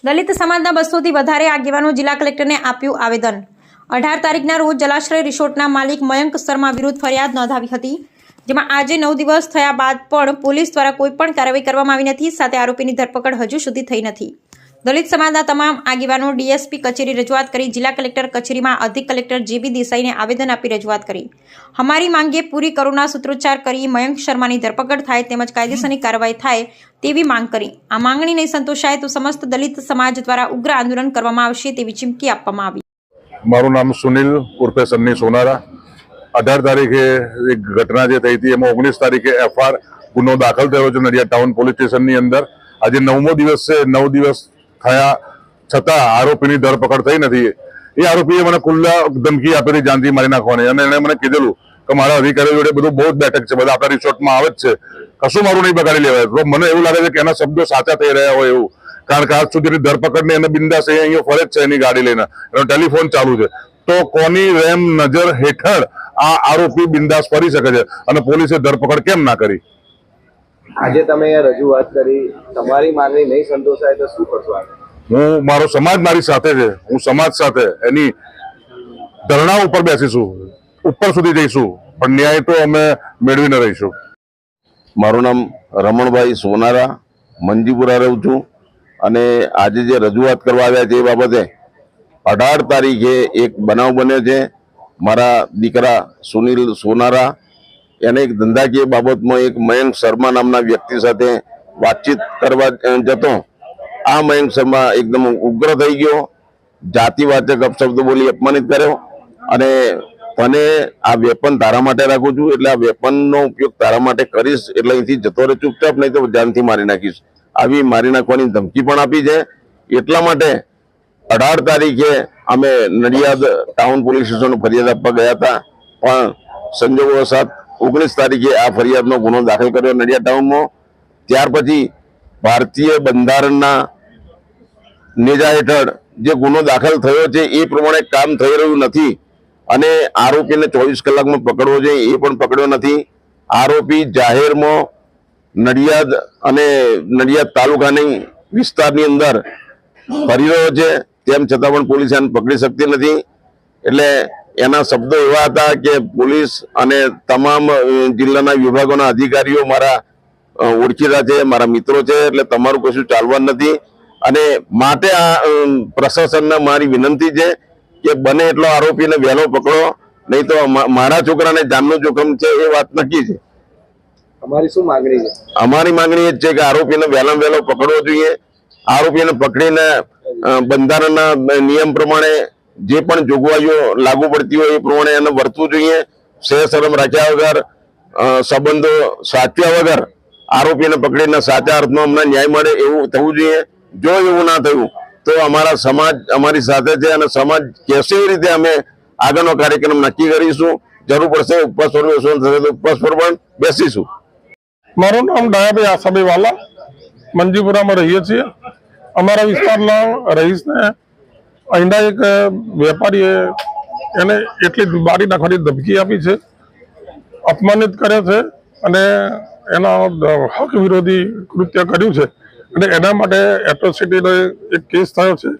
દલિત સમાજના 200થી વધારે આગેવાનો જિલ્લા કલેક્ટરને આપ્યું આવેદન। 18 તારીખના રોજ જલાશ્રય રિસોર્ટના માલિક મયંક શર્મા વિરુદ્ધ ફરિયાદ નોંધાવી હતી, જેમાં આજે 9 દિવસ થયા બાદ પણ પોલીસ દ્વારા કોઈ પણ કાર્યવાહી કરવામાં આવી નથી। સાથે આરોપીની ધરપકડ હજુ સુધી થઈ નથી। દલિત સમાજના તમામ આગેવાનો ડીએસપી કચેરી રજૂઆત કરી જિલ્લા કલેક્ટર કચેરીમાં અધિક કલેક્ટર જેબી દેસાઈને આવેદન આપી રજૂઆત કરી। हमारी मांगे पूरी करोना सूत्रोच्चार करी मयंक शर्मा की धरपकड़ थाय तेमज कायदेसरनी कार्यवाही थाय तेवी मांग करी। आ मांगणी नहीं संतोषाय तो समस्त दलित समाज द्वारा उग्र आंदोलन करवामां आवशे तेवी चीमकी आपवामां आवी। मारू नाम सुनील उर्फे सन्नी सोनारा। 18 तारीखे एक घटना जे थई थी, 19 तारीखे एफआर गुनो दाखल थयो छे नडियाद टाउन पोलीस स्टेशननी अंदर। आज 9मो दिवस छे, 9 दिवस थया छतां आरोपीनी धरपकड़ थई नथी। એ આરોપીએ મને ખુલ્લા ધમકી આપેલી જાનથી મારી નાખવાની, અને એણે મને કીધેલું કે મારા અધિકારીઓ જોડે બધું બહુ જ બેઠક છે, બધા આપણા રિસોર્ટમાં આવે જ છે, કશું મારું નહીં બગાડી લેવાય। તો મને એવું લાગે છે કે એના શબ્દો સાચા થઈ રહ્યા હોય એવું, કારણ કે આજ સુધીની ધરપકડની એને બિંદાસ અહીંયા ફરે જ છે એની ગાડી લઈને, એનો ટેલિફોન ચાલુ છે। તો કોની રેમ નજર હેઠળ આ આરોપી બિંદાસ ફરી શકે છે અને પોલીસે ધરપકડ કેમ ના કરી? આજે તમે રજૂઆત કરી, તમારી માંગણી નહીં સંતોષાય તો શું કરશો? હું મારો સમાજ મારી સાથે છે, હું સમાજ સાથે એની ધરણા ઉપર બેસીશું, ઉપર સુધી જઈશું, પણ ન્યાય તો અમે મેળવીને રહીશું। મારું નામ રમણભાઈ સોનારા, મંજીપુરા રહું છું, અને આજે જે રજૂઆત કરવા આવ્યા છે એ બાબતે 18 તારીખે એક બનાવ બન્યો છે। મારા દીકરા સુનિલ સોનારા એને એક ધંધાકીય બાબતમાં એક મયંક શર્મા નામના વ્યક્તિ સાથે વાતચીત કરવા જતો આ મયંક શર્મા એકદમ ઉગ્ર થઈ ગયો, જાતિવાચક અપશબ્દ બોલી અપમાનિત કર્યો, અને તને આ વેપન તારા માટે રાખું છું, એટલે આ વેપનનો ઉપયોગ તારા માટે કરીશ, એટલે અહીંથી જતો રહે ચૂપચાપ, નહીં તો જાનથી મારી નાખીશ, આવી મારી નાખવાની ધમકી પણ આપી છે। એટલા માટે 18 તારીખે અમે નડિયાદ ટાઉન પોલીસ સ્ટેશન ફરિયાદ આપવા ગયા હતા, પણ સંજોગોવશાત 19 તારીખે આ ફરિયાદનો ગુનો દાખલ કર્યો નડિયાદ ટાઉનમાં। ત્યાર પછી ભારતીય બંધારણના નેજા હેઠળ જે ગુનો દાખલ થયો છે એ પ્રમાણે કામ થઈ રહ્યું નથી, અને આરોપીને 24 કલાકમાં પકડવો જોઈએ એ પણ પકડ્યો નથી। આરોપી જાહેરમાં નડિયાદ અને નડિયાદ તાલુકાની વિસ્તારની અંદર ફરી રહ્યો છે, તેમ છતાં પણ પોલીસ એને પકડી શકતી નથી। એટલે એના શબ્દો એવા હતા કે પોલીસ અને તમામ જિલ્લાના વિભાગોના અધિકારીઓ મારા ઓળખીતા છે, મારા મિત્રો છે, એટલે તમારું કશું ચાલવાનું નથી, અને માટે આ પ્રશાસનને મારી વિનંતી છે કે બને એટલો આરોપીને વહેલો પકડો, નહીં તો મારા છોકરાને જાનનું જોખમ છે એ વાત નક્કી છે। અમારી શું માંગણી છે? અમારી માંગણી એ જ છે કે આરોપીને વહેલામાં વહેલો પકડવો જોઈએ। આરોપીને પકડીને બંધારણના નિયમ પ્રમાણે જે પણ જોગવાઈઓ લાગુ પડતી હોય એ પ્રમાણે એને વર્તવું જોઈએ। શરમ રાખ્યા વગર, સંબંધો સાચવ્યા વગર આરોપીને પકડીને સાચા અર્થમાં અમને ન્યાય મળે એવું થવું જોઈએ। જો એવું ના થયું તો અમારા સમાજ અમારી સાથે છે, અને સમાજ કહેશે એ રીતે અમે આગળનો કાર્યક્રમ નક્કી કરીશું। જરૂર પડશે ઉપવાસ પર બેસવાનું થશે તો ઉપવાસ પર પણ બેસીશું। મારું નામ ડાયાભાઈ આસાભાઈ વાલા, મંજીપુરામાં રહીએ છીએ। અમારા વિસ્તારના રહીશને અહીંના એક વેપારીએ એને એટલી બારી નાખવાની ધમકી આપી છે, અપમાનિત કરે છે, અને એના હક વિરોધી કૃત્ય કર્યું છે, અને એના માટે એટ્રોસિટીનો એક કેસ થયો છે,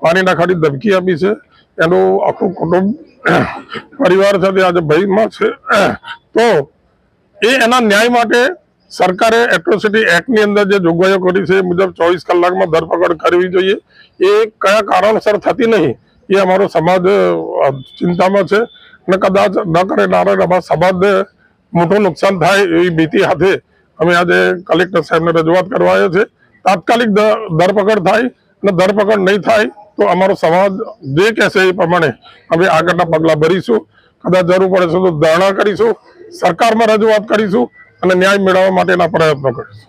મારી નાખવાની ધમકી આપી છે। એનું આખું કુટુંબ પરિવાર સાથે આજે ભયમાં છે। તો એના ન્યાય માટે સરકારે એટ્રોસિટી એક્ટની અંદર જે જોગવાઈઓ કરી છે એ મુજબ 24 કલાકમાં ધરપકડ કરવી જોઈએ। એ કયા કારણસર થતી નહીં એ અમારો સમાજ ચિંતામાં છે, અને કદાચ ન કરે અમારા સમાજને મોટું નુકસાન થાય એવી ભીતિ સાથે અમે આજે કલેક્ટર સાહેબને રજૂઆત કરવા આવ્યા છે। તાત્કાલિક ધરપકડ થાય, અને ધરપકડ નહીં થાય તો અમારો સમાજ જે કહેશે એ પ્રમાણે અમે આગળના પગલાં ભરીશું। કદાચ જરૂર પડે તો ધરણા કરીશું, સરકારમાં રજૂઆત કરીશું, અને ન્યાય મેળવવા માટેના પ્રયત્નો કરીશું।